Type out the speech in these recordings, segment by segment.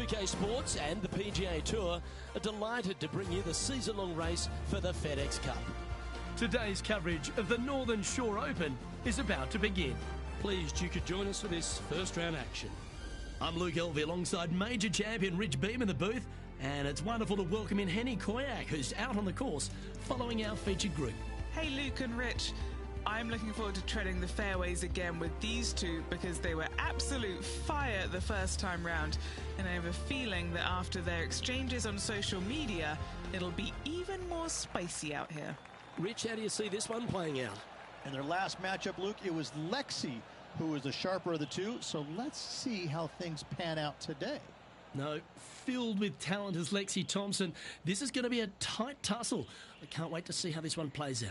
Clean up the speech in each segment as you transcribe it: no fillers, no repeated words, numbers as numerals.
UK Sports and the PGA Tour are delighted to bring you the season-long race for the FedEx Cup. Today's coverage of the Northern Shore Open is about to begin. Pleased you could join us for this first round action. I'm Luke Elvey alongside major champion Rich Beam in the booth, and it's wonderful to welcome in Henny Koyak, who's out on the course following our featured group. Hey Luke and Rich, I'm looking forward to treading the fairways again with these two because they were absolute fire the first time round, and I have a feeling that after their exchanges on social media, it'll be even more spicy out here. Rich, how do you see this one playing out? In their last matchup, Luke, it was Lexi who was the sharper of the two, so let's see how things pan out today. No, filled with talent as Lexi Thompson. This is going to be a tight tussle. I can't wait to see how this one plays out.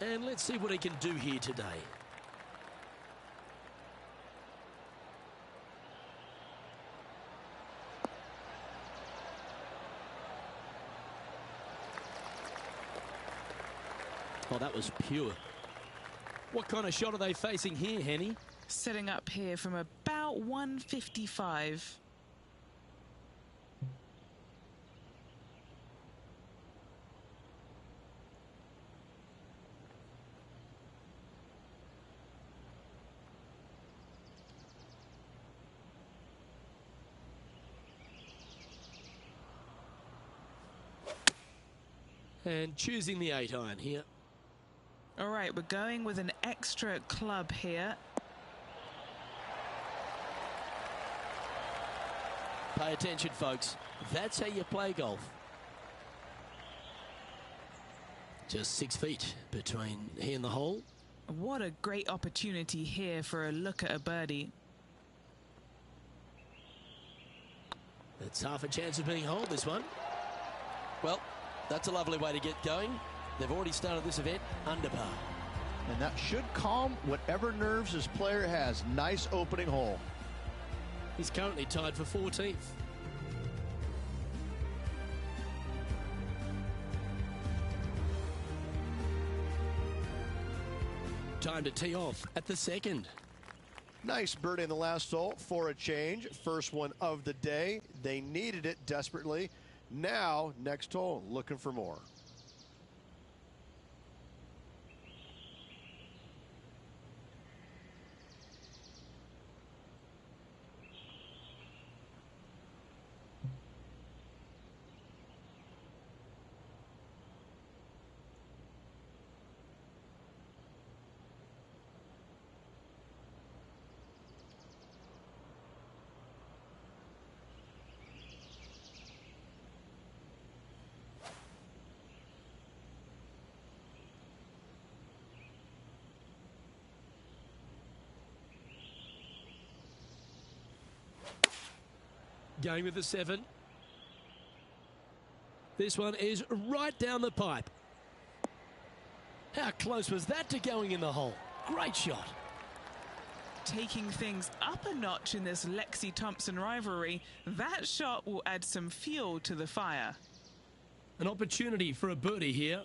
And let's see what he can do here today. Oh, that was pure. What kind of shot are they facing here, Henny? Setting up here from about 155. And choosing the 8-iron here. All right, we're going with an extra club here. Pay attention, folks. That's how you play golf. Just 6 feet between he and the hole. What a great opportunity here for a look at a birdie. It's half a chance of being holed, this one. Well, that's a lovely way to get going. They've already started this event under par. And that should calm whatever nerves this player has. Nice opening hole. He's currently tied for 14th. Time to tee off at the second. Nice birdie in the last hole for a change. First one of the day. They needed it desperately. Now, next hole, looking for more. Going with the 7. This one is right down the pipe. How close was that to going in the hole? Great shot. Taking things up a notch in this Lexi Thompson rivalry, that shot will add some fuel to the fire. An opportunity for a birdie here.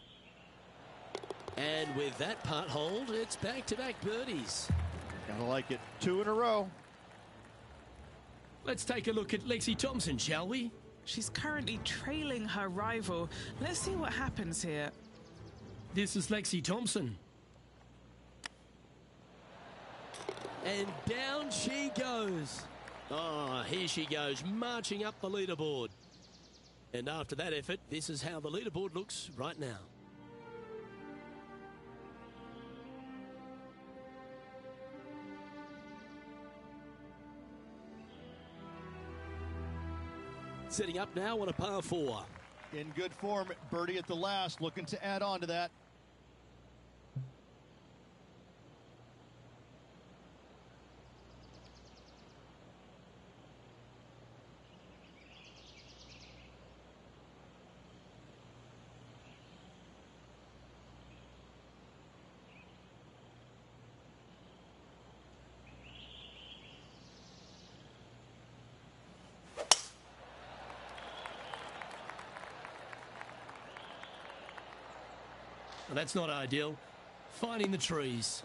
And with that putt hold, it's back-to-back birdies. Gotta like it. 2 in a row. Let's take a look at Lexi Thompson, shall we? She's currently trailing her rival. Let's see what happens here. This is Lexi Thompson. And down she goes. Oh, here she goes, marching up the leaderboard. And after that effort, this is how the leaderboard looks right now. Setting up now on a par 4. In good form, birdie at the last, looking to add on to that. Well, that's not ideal. Finding the trees.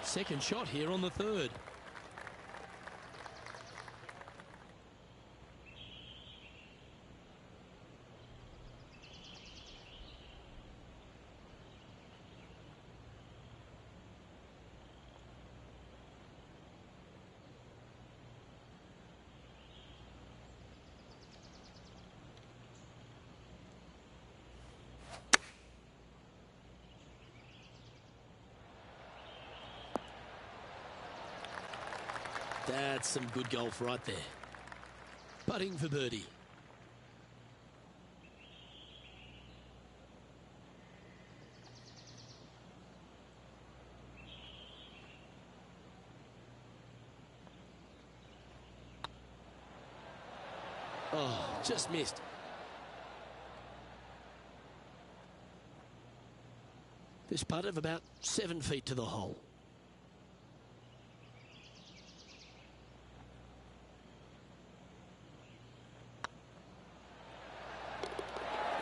Second shot here on the third. That's some good golf right there. Putting for birdie. Oh, just missed. This putt of about 7 feet to the hole.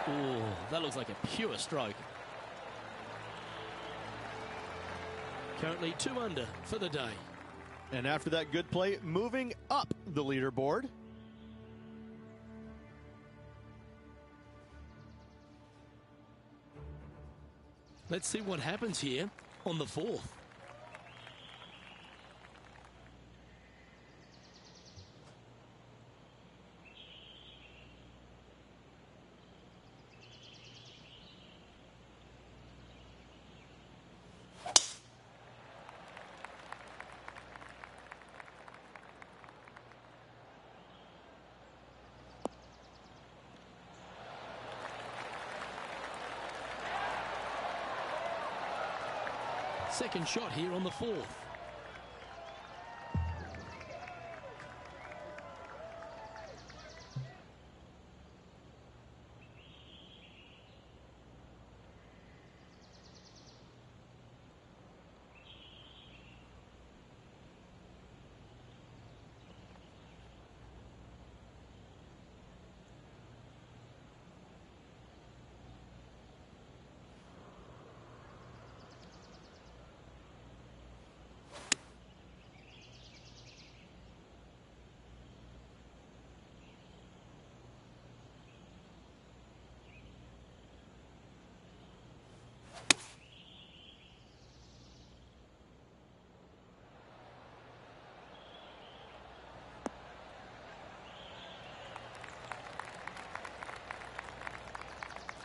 Oh, that looks like a pure stroke. Currently 2 under for the day. And after that good play, moving up the leaderboard. Let's see what happens here on the fourth. Second shot here on the fourth.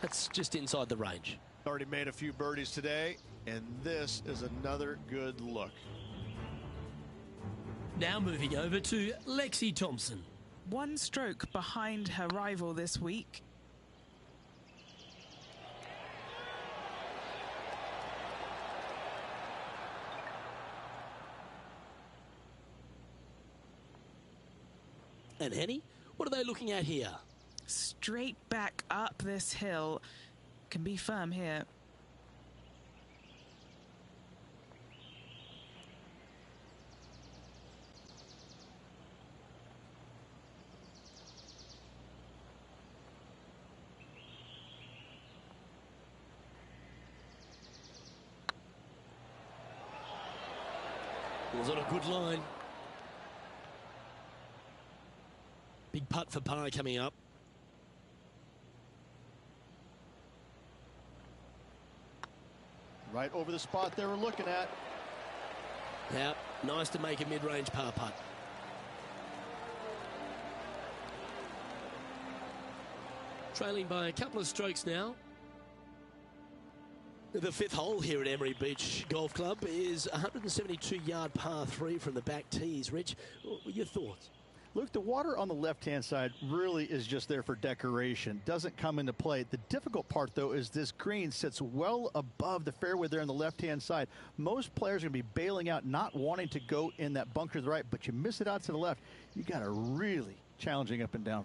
That's just inside the range. Already made a few birdies today, and this is another good look. Now moving over to Lexi Thompson. 1 stroke behind her rival this week. And Henny, what are they looking at here? Straight back up this hill. Can be firm here. Was on a good line. Big putt for par coming up. Right over the spot they were looking at. Yeah, nice to make a mid-range par putt. Trailing by a couple of strokes now. The 5th hole here at Emery Beach Golf Club is 172-yard par 3 from the back tees. Rich, your thoughts? Look, the water on the left-hand side really is just there for decoration. Doesn't come into play. The difficult part, though, is this green sits well above the fairway there on the left-hand side. Most players are going to be bailing out, not wanting to go in that bunker to the right, but you miss it out to the left. You got a really challenging up and down.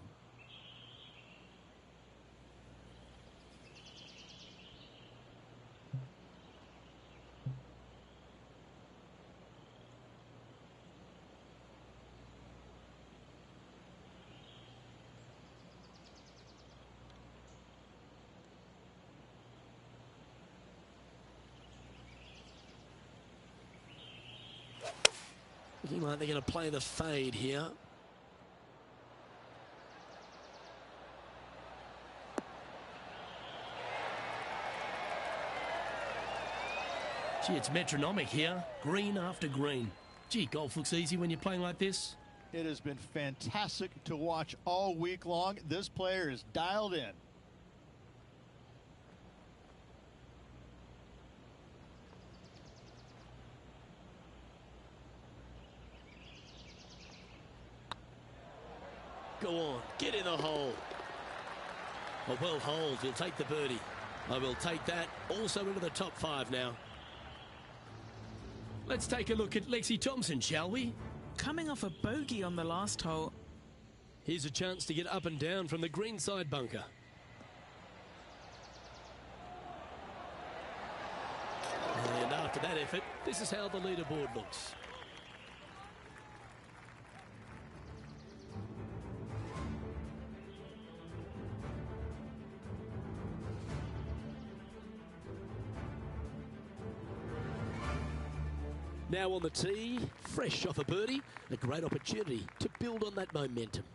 Looking like they're going to play the fade here. Gee, it's metronomic here. Green after green. Gee, golf looks easy when you're playing like this. It has been fantastic to watch all week long. This player is dialed in. Go on, get in the hole. A well holed, he'll take the birdie. I will take that also into the top 5 now. Let's take a look at Lexi Thompson, shall we? Coming off a bogey on the last hole. Here's a chance to get up and down from the greenside bunker. And after that effort, this is how the leaderboard looks. Now on the tee, fresh off a birdie, a great opportunity to build on that momentum.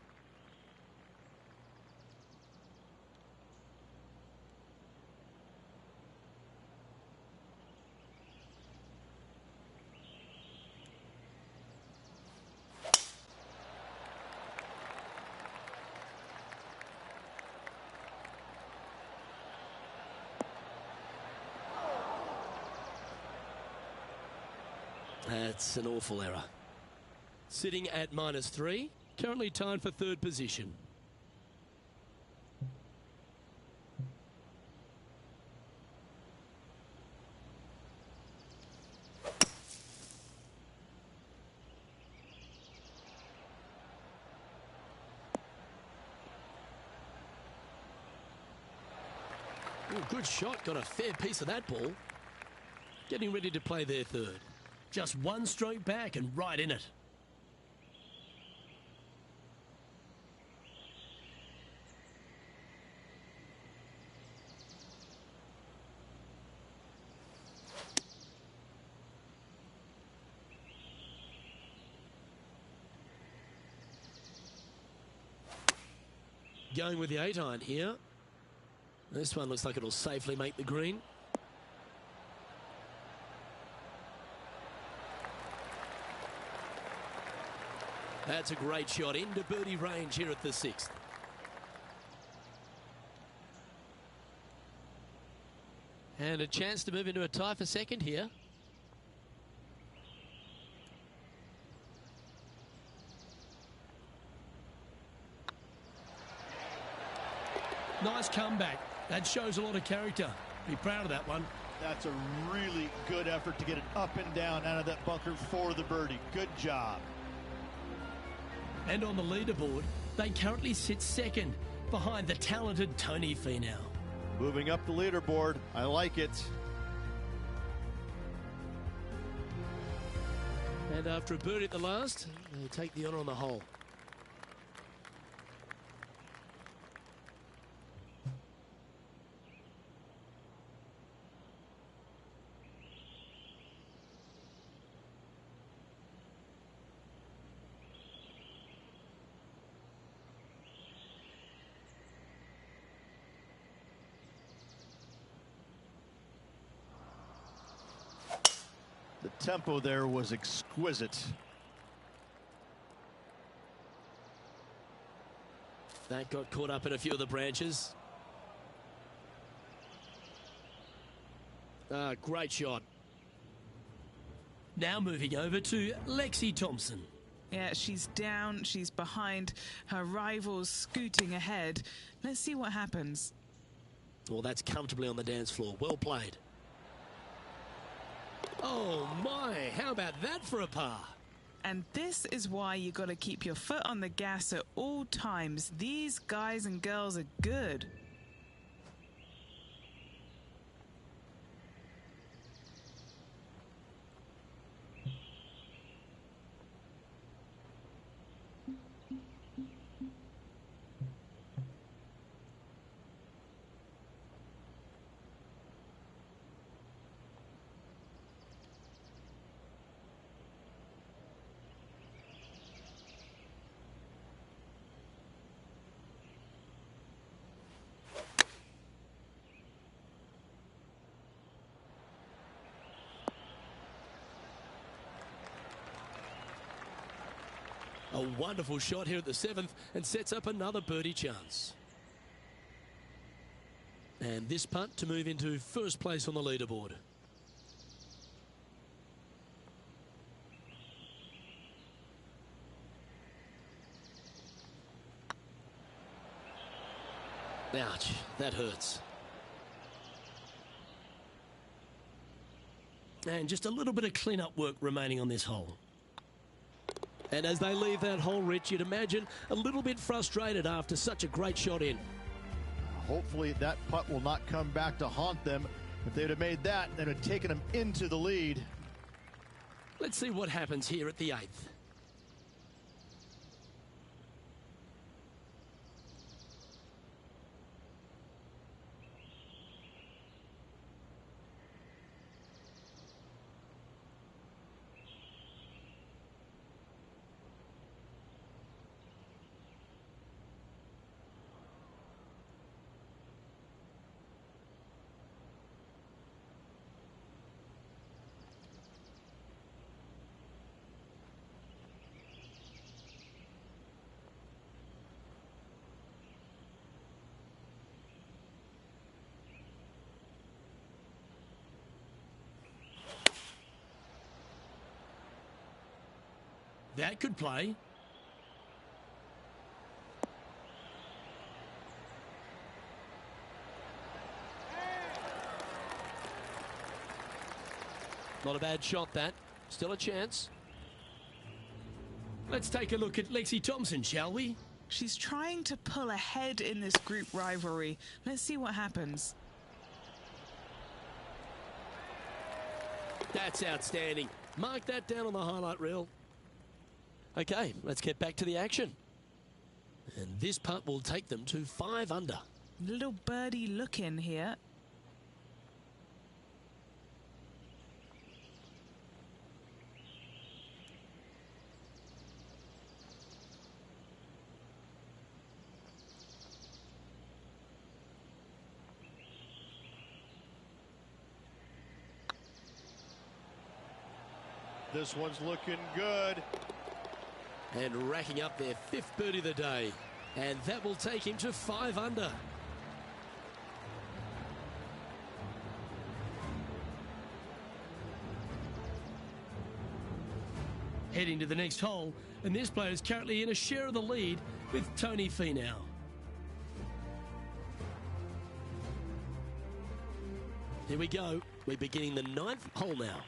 That's an awful error. Sitting at -3, currently tied for 3rd position. Ooh, good shot, got a fair piece of that ball. Getting ready to play their 3rd. Just one stroke back and right in it. Going with the 8-iron here. This one looks like it'll safely make the green. That's a great shot into birdie range here at the 6th. And a chance to move into a tie for 2nd here. Nice comeback. That shows a lot of character. Be proud of that one. That's a really good effort to get it up and down out of that bunker for the birdie. Good job. And on the leaderboard, they currently sit 2nd behind the talented Tony Finau. Moving up the leaderboard. I like it. And after a birdie at the last, they take the honour on the hole. The tempo there was exquisite. That got caught up in a few of the branches. Great shot. Now moving over to Lexi Thompson. Yeah, she's down, she's behind, her rivals scooting ahead. Let's see what happens. Well, that's comfortably on the dance floor. Well played. Oh my, how about that for a par? And this is why you got to keep your foot on the gas at all times. These guys and girls are good. A wonderful shot here at the 7th and sets up another birdie chance. And this putt to move into first place on the leaderboard. Ouch, that hurts. And just a little bit of clean-up work remaining on this hole. And as they leave that hole, Rich, you'd imagine a little bit frustrated after such a great shot in. Hopefully that putt will not come back to haunt them. If they'd have made that, they'd have taken them into the lead. Let's see what happens here at the 8th. That could play. Not a bad shot, that. Still a chance. Let's take a look at Lexi Thompson, shall we? She's trying to pull ahead in this group rivalry. Let's see what happens. That's outstanding. Mark that down on the highlight reel. Okay, let's get back to the action. And this putt will take them to 5 under. Little birdie look in here. This one's looking good. And racking up their 5th birdie of the day. And that will take him to 5 under. Heading to the next hole, and this player is currently in a share of the lead with Tony Finau. Here we go. We're beginning the 9th hole now.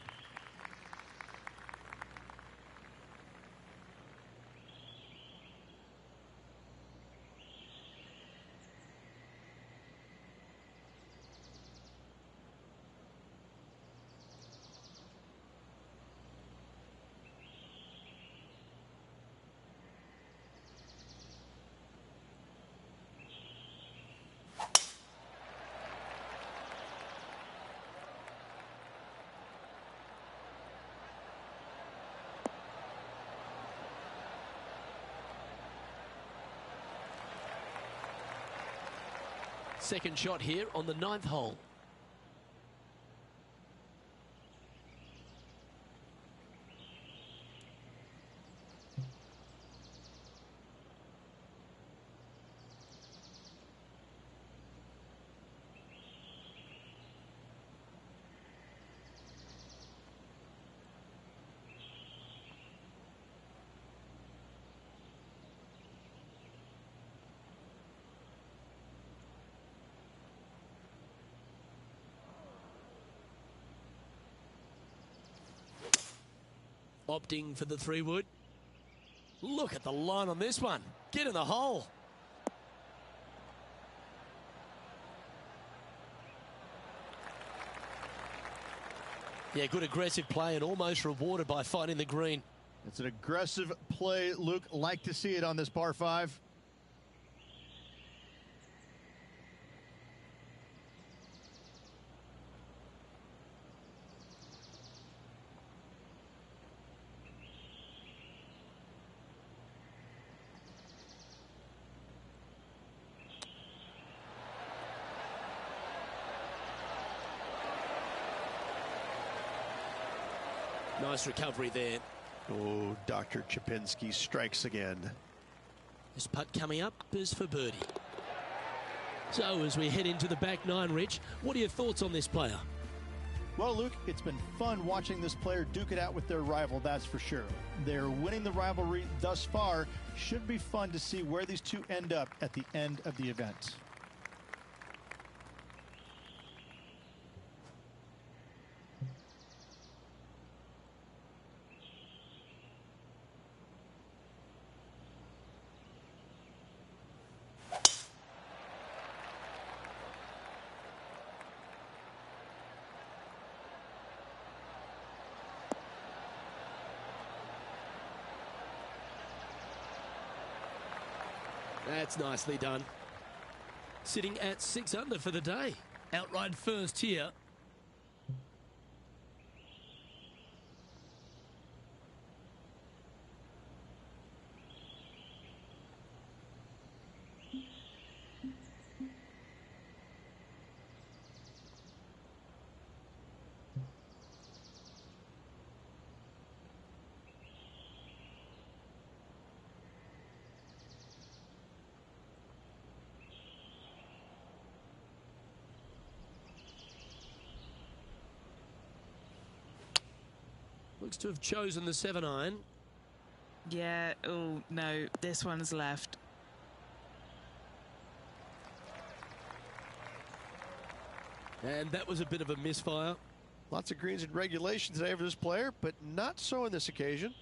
Second shot here on the 9th hole. Opting for the 3-wood. Look at the line on this one. Get in the hole. Yeah, good aggressive play and almost rewarded by finding the green. It's an aggressive play, Luke. Like to see it on this par 5. Nice recovery there. Oh, Dr. Chapinski strikes again. This putt coming up is for birdie. So as we head into the back nine, Rich, what are your thoughts on this player? Well, Luke, it's been fun watching this player duke it out with their rival, that's for sure. They're winning the rivalry thus far. Should be fun to see where these two end up at the end of the event. That's nicely done. Sitting at 6 under for the day. Outright first here. Looks to have chosen the 7-iron. Yeah, oh no, this one's left. And that was a bit of a misfire. Lots of greens in regulation today for this player, but not so on this occasion.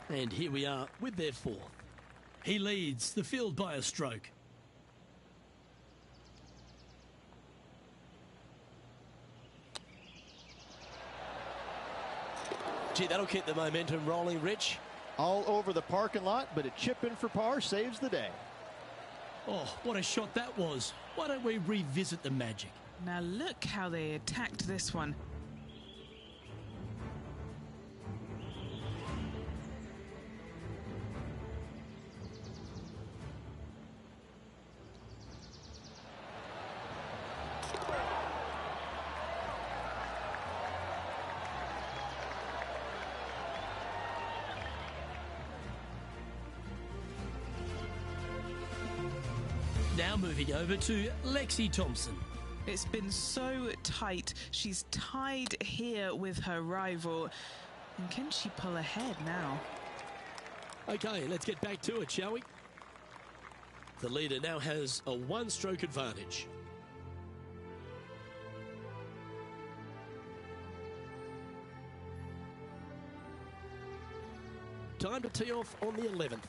And here we are with their fourth. He leads the field by a stroke. Gee, that'll keep the momentum rolling, Rich. All over the parking lot, but a chip in for par saves the day. Oh, what a shot that was. Why don't we revisit the magic? Now look how they attacked this one. Now moving over to Lexi Thompson. It's been so tight. She's tied here with her rival. And can she pull ahead now? Okay, let's get back to it, shall we? The leader now has a one-stroke advantage. Time to tee off on the 11th.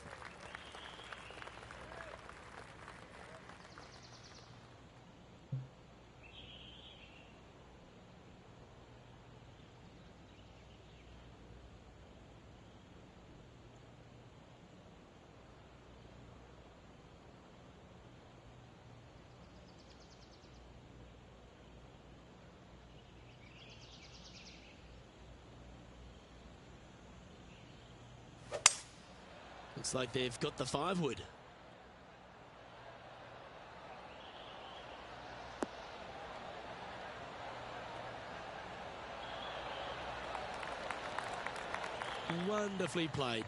Looks like they've got the 5-wood. Wonderfully played.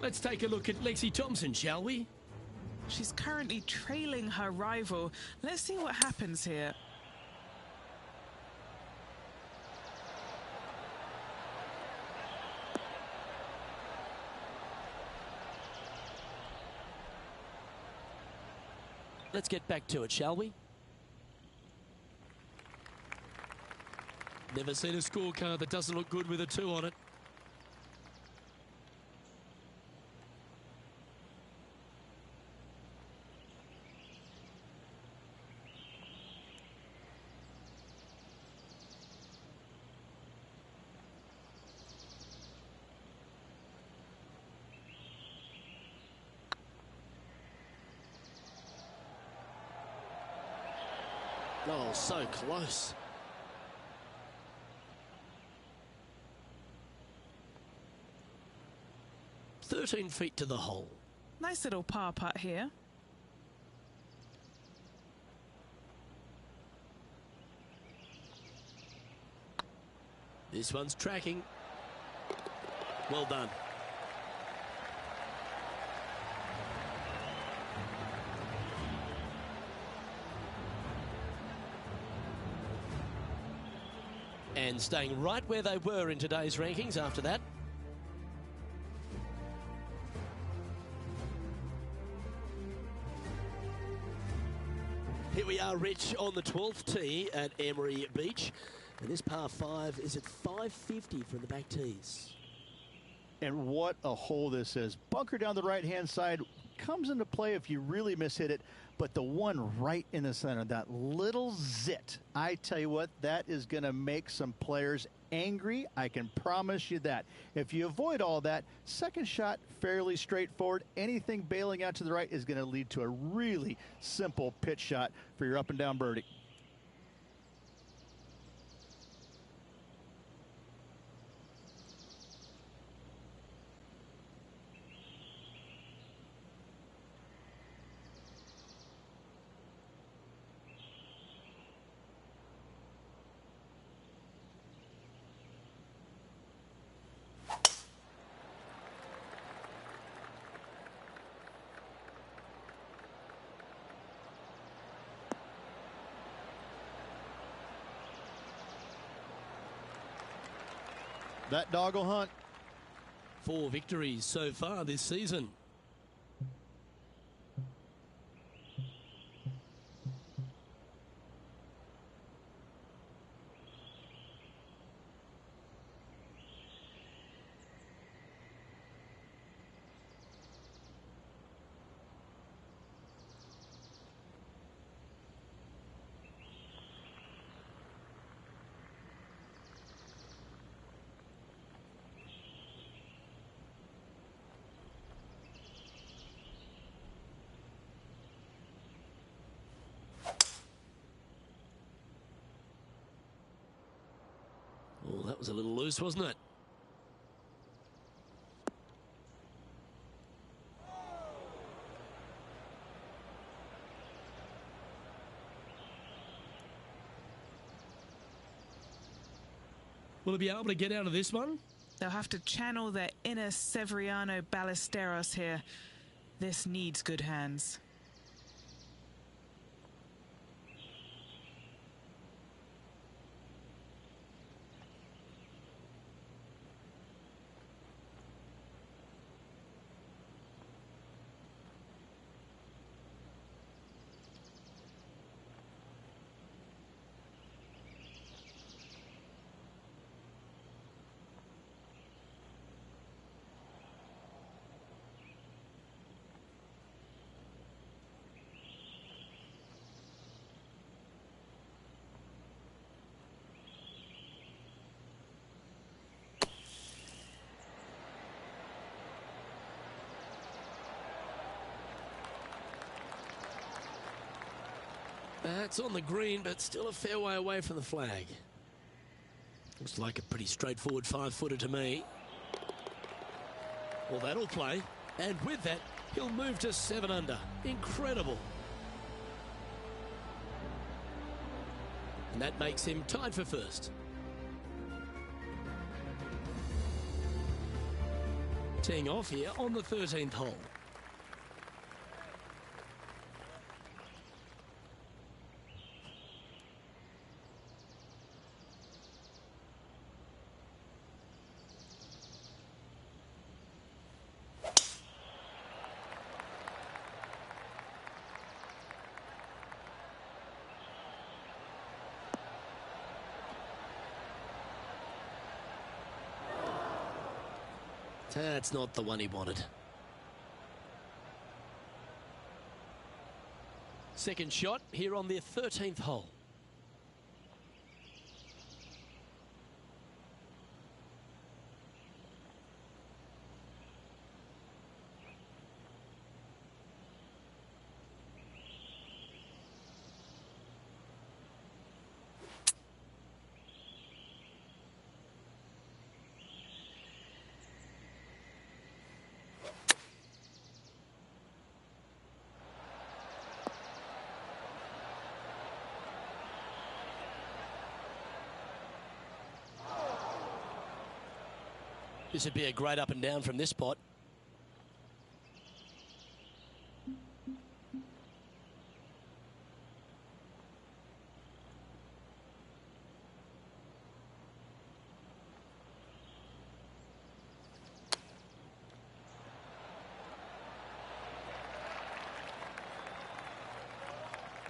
Let's take a look at Lexi Thompson, shall we? She's currently trailing her rival. Let's see what happens here. Let's get back to it, shall we? Never seen a scorecard that doesn't look good with a 2 on it. Oh, so close. "13 feet to the hole." Nice little par putt here. This one's tracking. Well done. And staying right where they were in today's rankings after that. Here we are, Rich, on the 12th tee at Emery Beach. And this par 5 is at 550 from the back tees. And what a hole this is. Bunker down the right-hand side comes into play if you really mishit it. But the one right in the center, that little zit, I tell you what, that is going to make some players angry. I can promise you that. If you avoid all that, second shot, fairly straightforward. Anything bailing out to the right is going to lead to a really simple pitch shot for your up and down birdie. That dog will hunt. 4 victories so far this season. Oh, that was a little loose, wasn't it? Will he be able to get out of this one? They'll have to channel their inner Severiano Ballesteros here. This needs good hands. That's on the green, but still a fair way away from the flag. Looks like a pretty straightforward 5-footer to me. Well, that'll play. And with that, he'll move to 7 under. Incredible. And that makes him tied for first. Teeing off here on the 13th hole. That's not the one he wanted. Second shot here on the 13th hole. This would be a great up and down from this spot.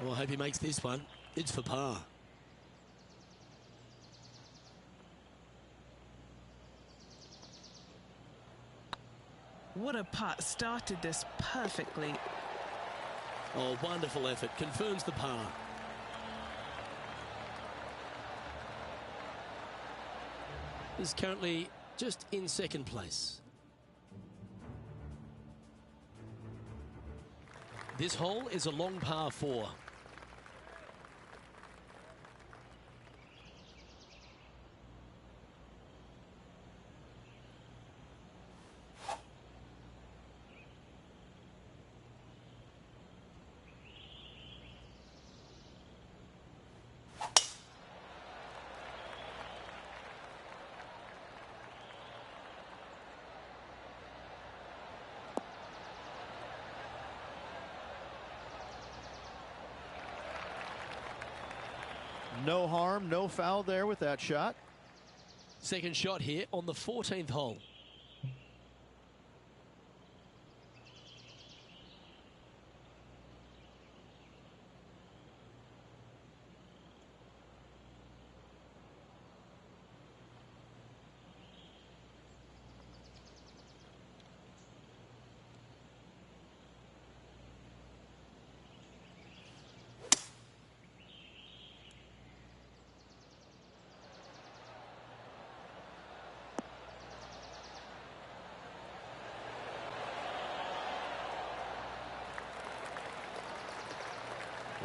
Well, I hope he makes this one. It's for par. What a putt. Started this perfectly. Oh, wonderful effort. Confirms the par. Is currently just in second place. This hole is a long par 4. No harm, no foul there with that shot. Second shot here on the 14th hole.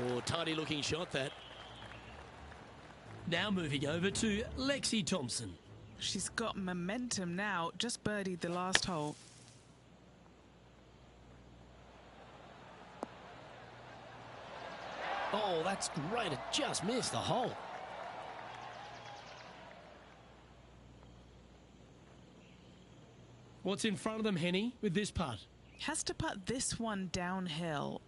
Oh, tidy looking shot that. Now moving over to Lexi Thompson. She's got momentum now. Just birdied the last hole. Oh, that's great. It just missed the hole. What's in front of them, Henny, with this putt? Has to putt this one downhill.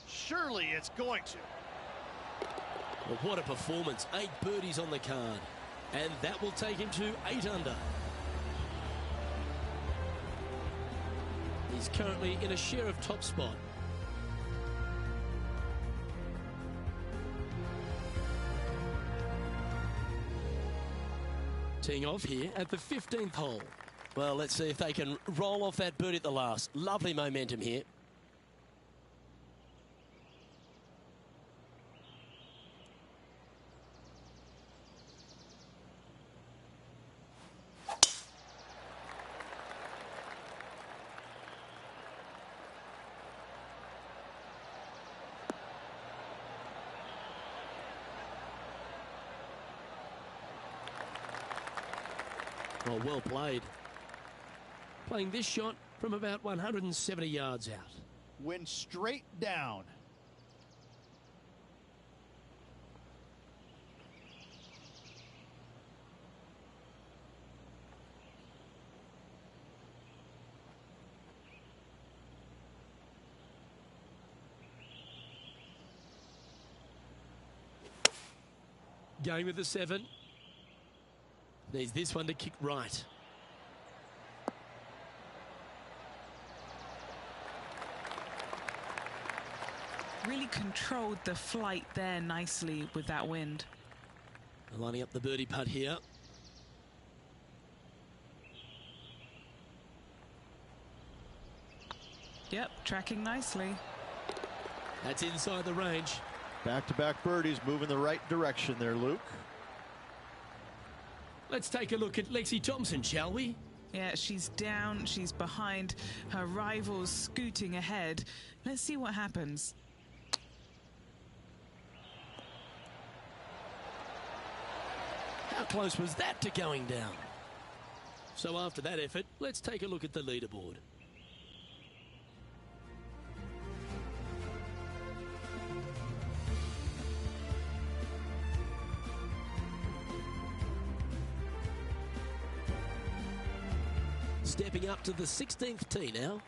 Surely it's going to. Well, what a performance. 8 birdies on the card. And that will take him to 8 under. He's currently in a share of top spot. Teeing off here at the 15th hole. Well, let's see if they can roll off that birdie at the last. Lovely momentum here. Oh, well played. Playing this shot from about 170 yards out. Went straight down. Going with the 7. Needs this one to kick right. Really controlled the flight there nicely with that wind. Lining up the birdie putt here. Yep, tracking nicely. That's inside the range. Back-to-back birdies, moving the right direction there, Luke. Let's take a look at Lexi Thompson, shall we? Yeah, she's down, she's behind, her rivals scooting ahead. Let's see what happens. How close was that to going down? So after that effort, let's take a look at the leaderboard. Stepping up to the 16th tee now.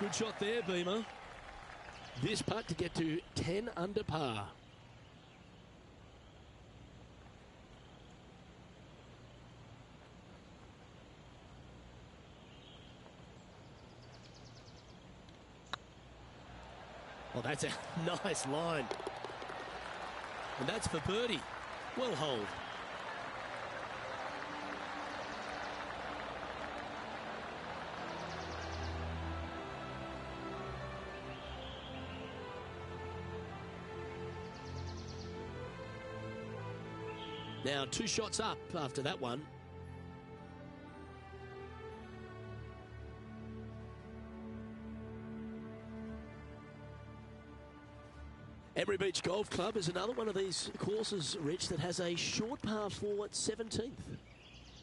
Good shot there, Beamer. This putt to get to 10 under par. Well, that's a nice line. And that's for birdie. Well holed. Now 2 shots up after that one. Emery Beach Golf Club is another one of these courses, Rich, that has a short par 4 at 17th.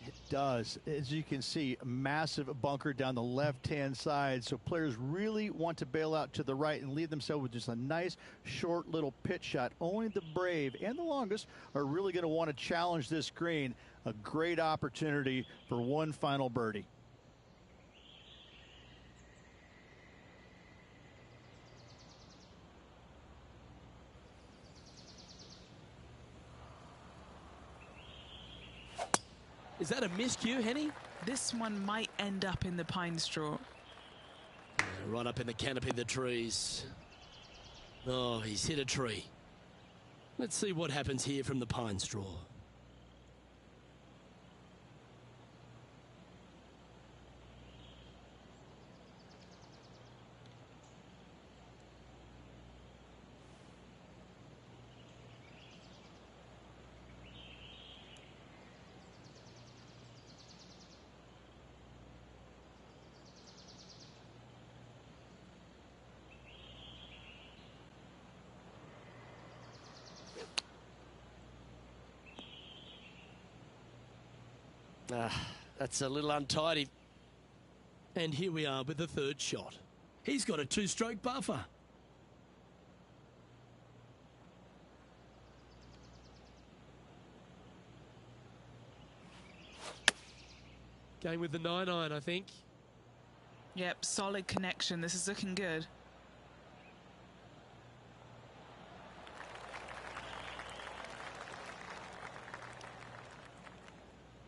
It does. As you can see, a massive bunker down the left-hand side. So players really want to bail out to the right and leave themselves with just a nice, short little pitch shot. Only the brave and the longest are really going to want to challenge this green. A great opportunity for one final birdie. Is that a miscue, Henny? This one might end up in the pine straw. Right up in the canopy of the trees. Oh, he's hit a tree. Let's see what happens here from the pine straw. That's a little untidy. And here we are with the 3rd shot. He's got a 2-stroke buffer. Going with the 9-iron, I think. Yep, solid connection. This is looking good.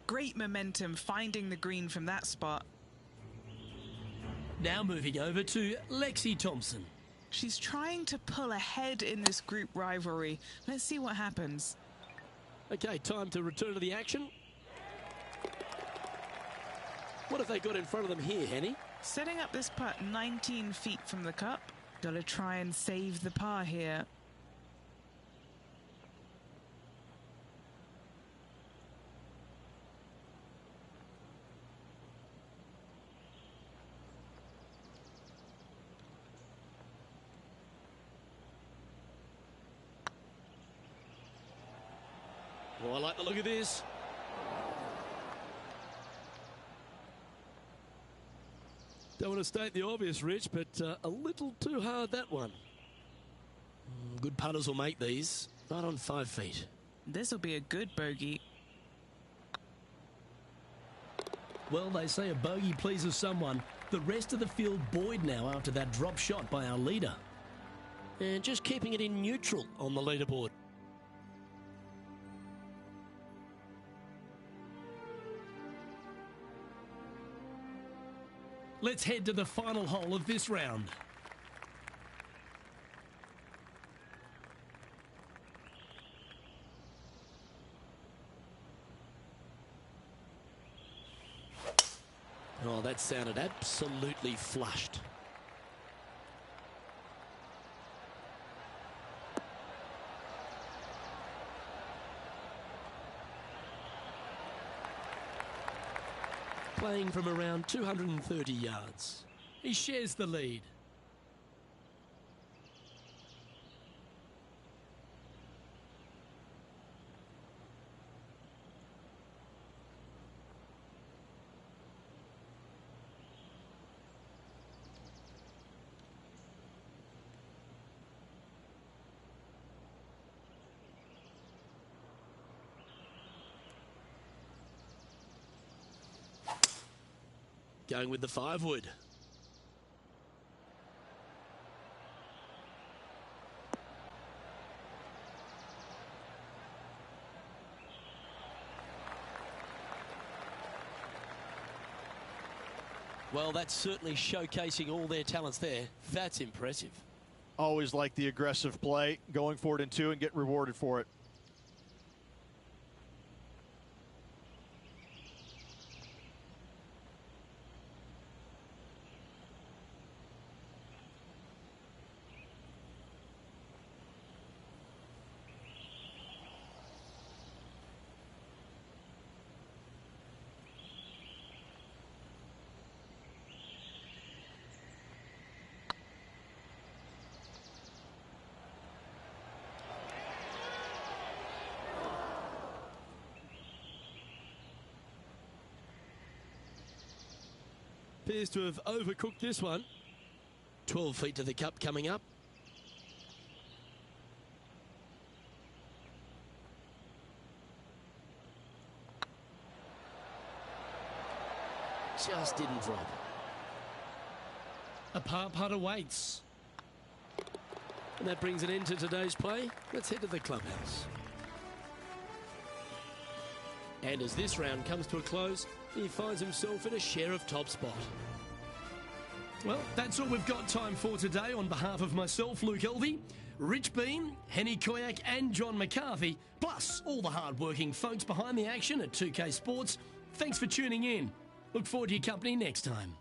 Great momentum finding the green from that spot. Now moving over to Lexi Thompson. She's trying to pull ahead in this group rivalry. Let's see what happens. Okay, time to return to the action. What have they got in front of them here, Henny? Setting up this putt 19 feet from the cup. Got to try and save the par here. Oh, I like the look of this. Don't want to state the obvious, Rich, but a little too hard, that one. Good putters will make these. Right on 5 feet. This will be a good bogey. Well, they say a bogey pleases someone. The rest of the field buoyed now after that drop shot by our leader. And just keeping it in neutral on the leaderboard. Let's head to the final hole of this round. Oh, that sounded absolutely flushed. Playing from around 230 yards. He shares the lead. Going with the 5-wood. Well, that's certainly showcasing all their talents there. That's impressive. Always like the aggressive play, going for it in 2 and get rewarded for it. Appears to have overcooked this one. 12 feet to the cup coming up. Just didn't drop. A par putt awaits. And that brings an end to today's play. Let's head to the clubhouse. And as this round comes to a close, he finds himself in a share of top spot. Well, that's all we've got time for today. On behalf of myself, Luke Elvey, Rich Beam, Henny Koyak and John McCarthy, plus all the hard-working folks behind the action at 2K Sports, thanks for tuning in. Look forward to your company next time.